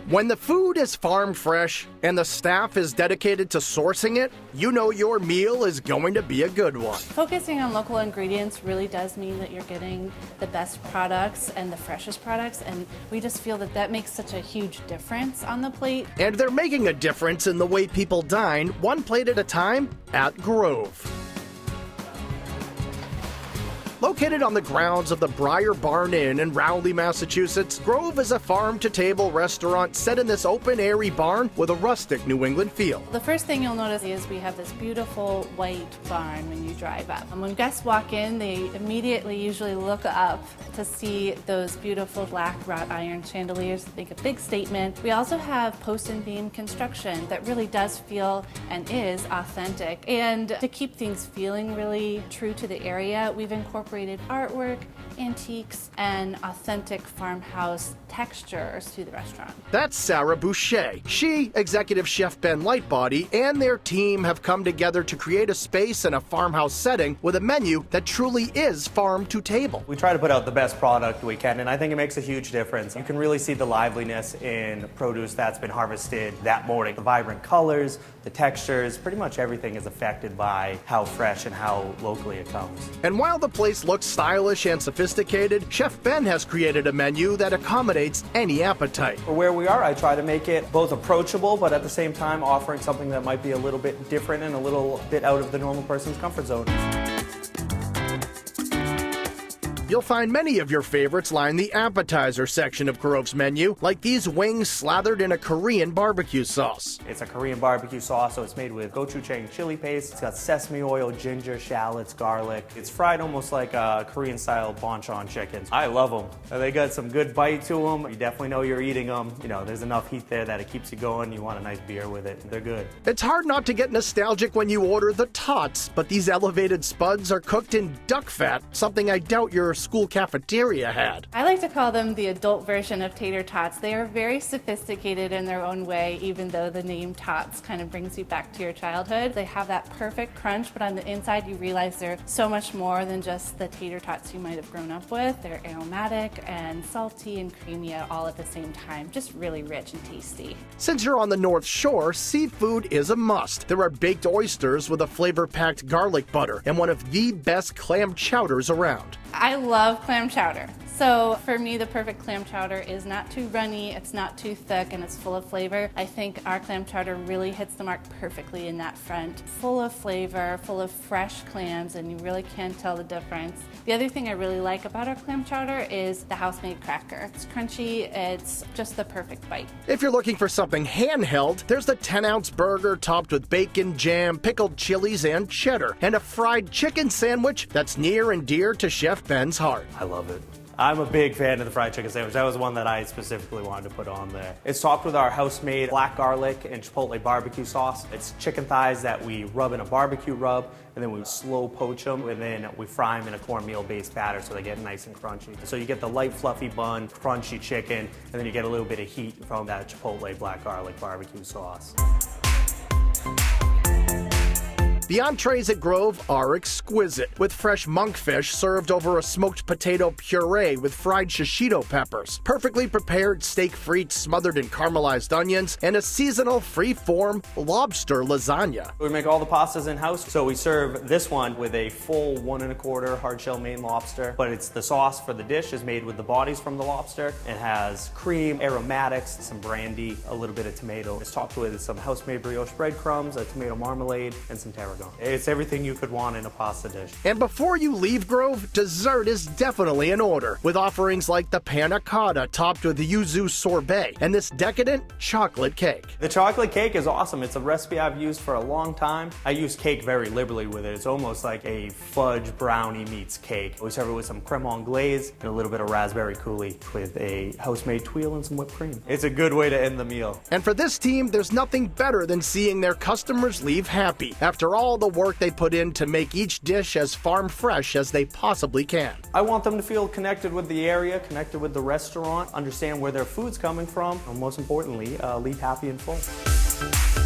When the food is farm fresh and the staff is dedicated to sourcing it, you know your meal is going to be a good one. Focusing on local ingredients really does mean that you're getting the best products and the freshest products, and we just feel that that makes such a huge difference on the plate. And they're making a difference in the way people dine, one plate at a time, at Grove. Located on the grounds of the Briar Barn Inn in Rowley, Massachusetts, Grove is a farm-to-table restaurant set in this open, airy barn with a rustic New England feel. The first thing you'll notice is we have this beautiful white barn when you drive up. And when guests walk in, they immediately usually look up to see those beautiful black wrought iron chandeliers that make a big statement. We also have post and beam construction that really does feel and is authentic. And to keep things feeling really true to the area, we've incorporated artwork, antiques, and authentic farmhouse textures to the restaurant. That's Sarah Boucher. She, Executive Chef Ben Lightbody, and their team have come together to create a space in a farmhouse setting with a menu that truly is farm to table. We try to put out the best product we can, and I think it makes a huge difference. You can really see the liveliness in produce that's been harvested that morning. The vibrant colors, the textures, pretty much everything is affected by how fresh and how locally it comes. And while the place looks stylish and sophisticated, Chef Ben has created a menu that accommodates any appetite. For where we are, I try to make it both approachable, but at the same time offering something that might be a little bit different and a little bit out of the normal person's comfort zone. You'll find many of your favorites line the appetizer section of Grove's menu, like these wings slathered in a Korean barbecue sauce. It's a Korean barbecue sauce, so it's made with gochujang chili paste. It's got sesame oil, ginger, shallots, garlic. It's fried almost like a Korean-style bonchon chicken. I love them. They got some good bite to them. You definitely know you're eating them. You know, there's enough heat there that it keeps you going. You want a nice beer with it. They're good. It's hard not to get nostalgic when you order the tots, but these elevated spuds are cooked in duck fat, something I doubt your school cafeteria had. I like to call them the adult version of tater tots. They are very sophisticated in their own way, even though the name tots kind of brings you back to your childhood. They have that perfect crunch, but on the inside you realize they're so much more than just the tater tots you might have grown up with. They're aromatic and salty and creamy all at the same time. Just really rich and tasty. Since you're on the North Shore, seafood is a must. There are baked oysters with a flavor-packed garlic butter and one of the best clam chowders around. I love clam chowder. So for me, the perfect clam chowder is not too runny, it's not too thick, and it's full of flavor. I think our clam chowder really hits the mark perfectly in that front. Full of flavor, full of fresh clams, and you really can tell the difference. The other thing I really like about our clam chowder is the house-made cracker. It's crunchy, it's just the perfect bite. If you're looking for something handheld, there's the 10-ounce burger topped with bacon, jam, pickled chilies, and cheddar, and a fried chicken sandwich that's near and dear to Chef Ben's heart. I love it. I'm a big fan of the fried chicken sandwich. That was one that I specifically wanted to put on there. It's topped with our house-made black garlic and chipotle barbecue sauce. It's chicken thighs that we rub in a barbecue rub, and then we slow poach them, and then we fry them in a cornmeal-based batter so they get nice and crunchy. So you get the light, fluffy bun, crunchy chicken, and then you get a little bit of heat from that chipotle black garlic barbecue sauce. The entrees at Grove are exquisite, with fresh monkfish served over a smoked potato puree with fried shishito peppers, perfectly prepared steak frites smothered in caramelized onions, and a seasonal free-form lobster lasagna. We make all the pastas in-house, so we serve this one with a full 1 1/4 hard-shell Maine lobster, but it's the sauce for the dish is made with the bodies from the lobster. It has cream, aromatics, some brandy, a little bit of tomato. It's topped with some house-made brioche breadcrumbs, a tomato marmalade, and some tarragon. It's everything you could want in a pasta dish. And before you leave Grove, dessert is definitely in order, with offerings like the panna cotta topped with yuzu sorbet and this decadent chocolate cake. The chocolate cake is awesome. It's a recipe I've used for a long time. I use cake very liberally with it. It's almost like a fudge brownie meets cake. We serve it with some creme anglaise and a little bit of raspberry coulis with a house-made tuile and some whipped cream. It's a good way to end the meal. And for this team, there's nothing better than seeing their customers leave happy after all the work they put in to make each dish as farm fresh as they possibly can. I want them to feel connected with the area, connected with the restaurant, understand where their food's coming from, and most importantly, leave happy and full.